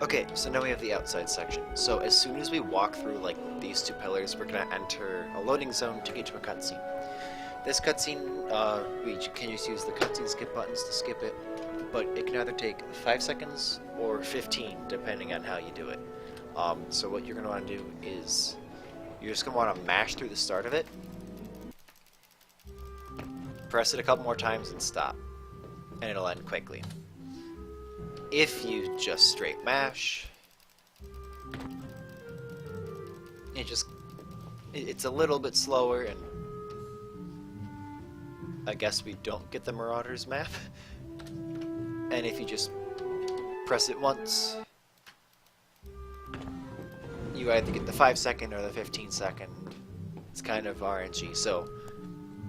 Okay, so now we have the outside section. So as soon as we walk through like these two pillars, we're gonna enter a loading zone to get to a cutscene. This cutscene, we can just use the cutscene skip buttons to skip it, but it can either take 5 seconds or 15, depending on how you do it. So what you're gonna want to do is you're just gonna want to mash through the start of it, press it a couple more times, and stop, and it'll end quickly. If you just straight mash, it's a little bit slower, and I guess we don't get the Marauders map. And if you just press it once, you either get the 5-second or the 15-second. It's kind of RNG. So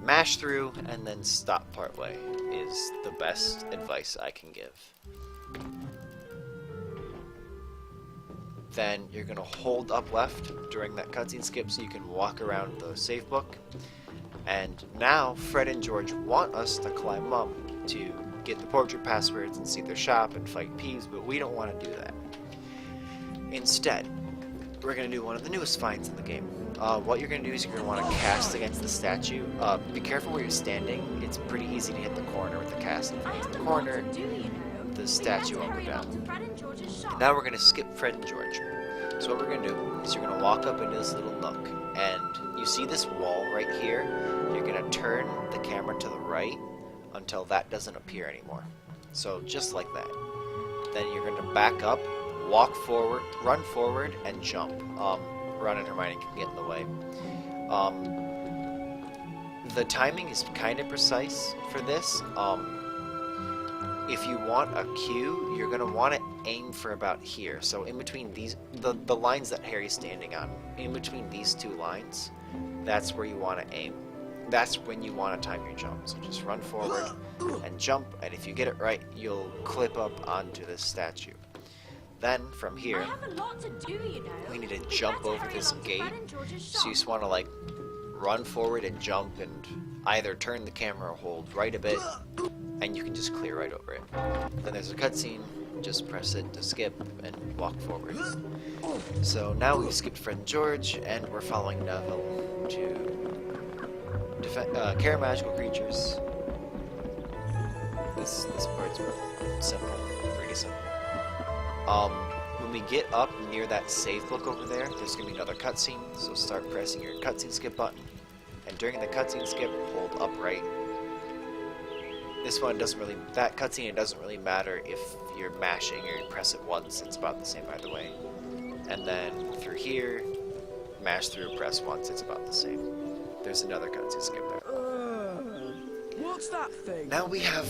mash through and then stop partway is the best advice I can give. Then you're going to hold up left during that cutscene skip so you can walk around the save book. And now Fred and George want us to climb up to get the portrait passwords and see their shop and fight Peeves, but we don't want to do that. Instead, we're going to do one of the newest finds in the game. What you're going to do is you're going to want to cast against the statue. Be careful where you're standing. It's pretty easy to hit the corner with the cast. If you hit the corner, the statue will go down. Now we're going to skip Fred and George. So what we're going to do is you're going to walk up into this little nook, and you see this wall right here. You're going to turn the camera to the right until that doesn't appear anymore. So just like that. Then you're going to back up, walk forward, run forward, and jump. Ron and Hermione can get in the way. The timing is kind of precise for this. If you want a cue, you're going to want to aim for about here. So in between these, the lines that Harry's standing on, in between these two lines, that's where you want to aim. That's when you want to time your jump. So just run forward and jump, and if you get it right, you'll clip up onto this statue. Then from here, we need to jump over this gate. So you just want to like run forward and jump, and either turn the camera or hold right a bit, and you can just clear right over it. Then there's a cutscene, just press it to skip and walk forward. So now we've skipped Fred and George, and we're following Neville to care magical creatures. This part's simple, pretty simple. When we get up near that save book over there, there's going to be another cutscene, so start pressing your cutscene skip button. And during the cutscene skip, hold upright. This one doesn't really, that cutscene, it doesn't really matter if you're mashing or you press it once, it's about the same either way. And then through here, mash through, press once, it's about the same. There's another cutscene skip there. What's that thing? Now we have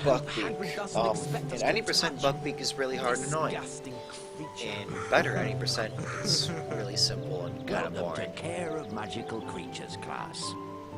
Buckbeak. And 90% Buckbeak is really hard and annoying. In better 90%, it's really simple and kind of boring. Welcome to Care of Magical Creatures class.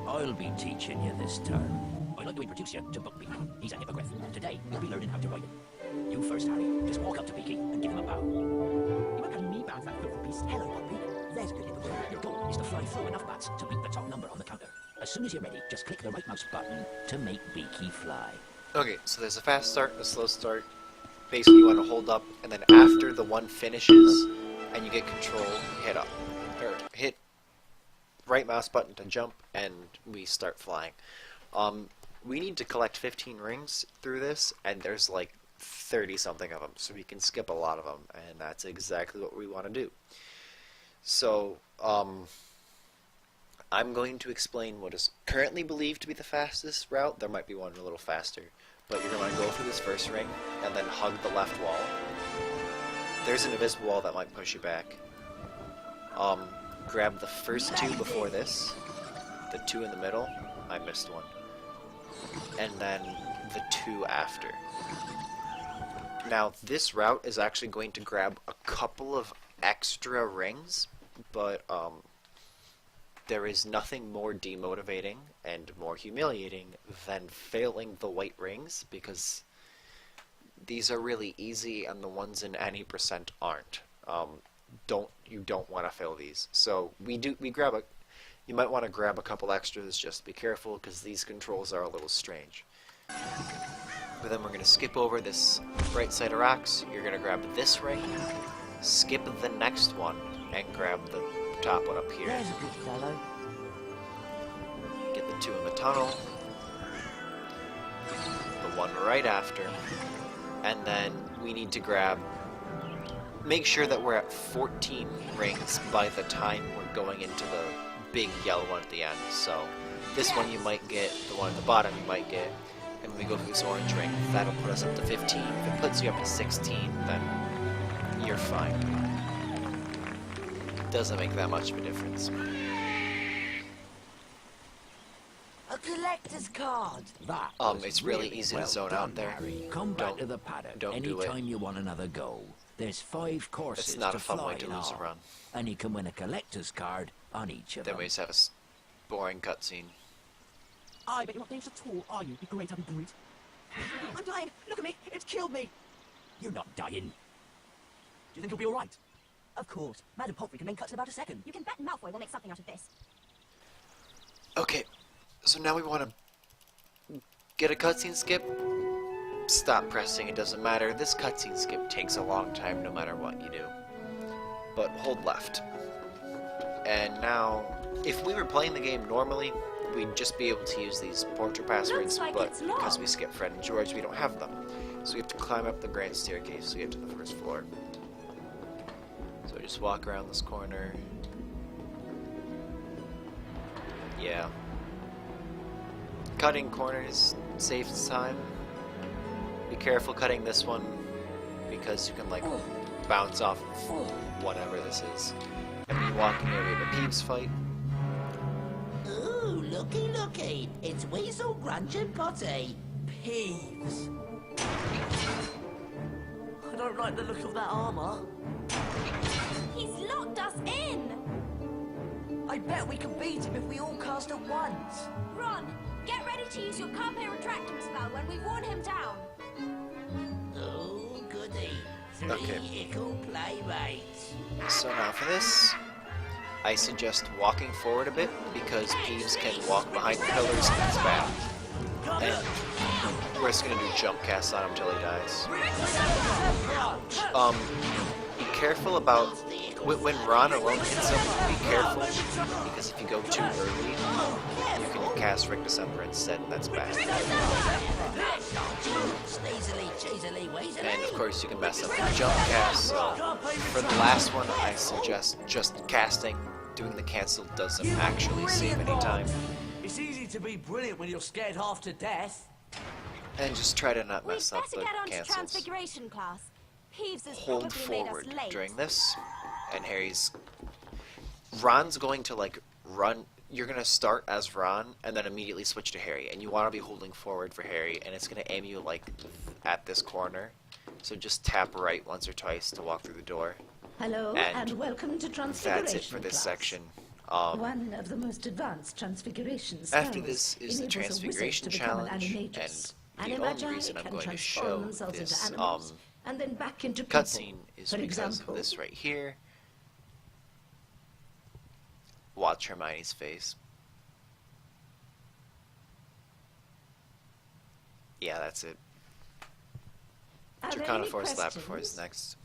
I'll be teaching you this term. I'd like to introduce you to Buckbeak. He's a hippogriff. Today, you'll be learning how to ride him. You first, Harry. Just walk up to Beaky and give him a bow. You won't have me bounce that filthy beast. Hello, Buckbeak. There's good hippogriff. Your goal is to fly through enough bats to beat the top number on the counter. As soon as you're ready, just click the right mouse button to make Beaky fly. Okay, so there's a fast start, a slow start. Basically, you want to hold up, and then after the one finishes, and you get control, hit up. Or hit right mouse button to jump, and we start flying. We need to collect 15 rings through this, and there's like 30-something of them, so we can skip a lot of them, and that's exactly what we want to do. So, I'm going to explain what is currently believed to be the fastest route. There might be one a little faster. But you're going to go through this first ring, and then hug the left wall. There's an invisible wall that might push you back. Grab the first two before this. The two in the middle. I missed one. And then the two after. Now, this route is actually going to grab a couple of extra rings, but there is nothing more demotivating and more humiliating than failing the white rings, because these are really easy and the ones in any percent aren't. You don't want to fail these. So you might want to grab a couple extras, just be careful because these controls are a little strange. But then we're going to skip over this right side of rocks. You're going to grab this ring, skip the next one, and grab the top one up here. There's a good fellow. Get the two in the tunnel, the one right after, and then we need to grab, make sure that we're at 14 rings by the time we're going into the big yellow one at the end. So this one you might get, the one at the bottom you might get, and when we go through this orange ring, that'll put us up to 15. If it puts you up to 16, then you're fine. Doesn't make that much of a difference. A collector's card. That It's really easy to zone out there. Harry. Come back to the paddock don't do it. anytime you want another go. There's 5 courses It's not to a fun fly way to in lose a all, run. and you can win a collector's card on each of Then them. we just have a boring cutscene. I bet you're not dangerous at all, are you, you great ugly brute? I'm dying! Look at me! It's killed me! You're not dying. Do you think you'll be alright? Of course. Madam Pomfrey can make cuts in about a second. You can bet Malfoy will make something out of this. Okay, so now we want to get a cutscene skip. Stop pressing, it doesn't matter. This cutscene skip takes a long time no matter what you do. But hold left. And now, if we were playing the game normally, we'd just be able to use these portrait passwords, like but it's because locked. we skipped Fred and George, we don't have them. So we have to climb up the grand staircase to get to the first floor. So just walk around this corner. Yeah. Cutting corners saves time. Be careful cutting this one, because you can like bounce off of whatever this is. And be walking over to Peeves fight. Ooh, looky. It's Weasel, Grunge and Potty. Peeves. I don't like the look of that armor. He's locked us in! I bet we can beat him if we all cast at once. Ron, get ready to use your Carpe Retractum spell when we've worn him down. Oh, goody. 3 Okay. ickle playmates. So now for this, I suggest walking forward a bit, because Peeves can walk behind pillars and it's bad. And we're just gonna do jump casts on him until he dies. Be careful about when Ron alone hits him. Be careful, because if you go too early, you can cast Rick December instead, and that's bad. Sneezily, cheesily, weasely. And of course, you can mess up the jump cast. So for the last one, I suggest just casting. Doing the cancel doesn't actually save any time. It's easy to be brilliant when you're scared half to death. And just try to not We'd mess up better the get on to cancels. Transfiguration class. Peeves has Hold probably made us forward late. during this, and Ron's going to like run. You're gonna start as Ron, and then immediately switch to Harry, and you want to be holding forward for Harry, and it's gonna aim you like at this corner. So just tap right once or twice to walk through the door. Hello, And and welcome to Transfiguration That's it for this class. section. One of the most advanced transfiguration spells. After this is the enables a wizard Transfiguration to become an Challenge, animagus. and the only Animagi reason I'm can going to transform show themselves this into animals, and then back into people. cutscene is For because example, of this right here. Watch Hermione's face. Yeah, that's it. Are there any Draconifors-Lapifors questions? next.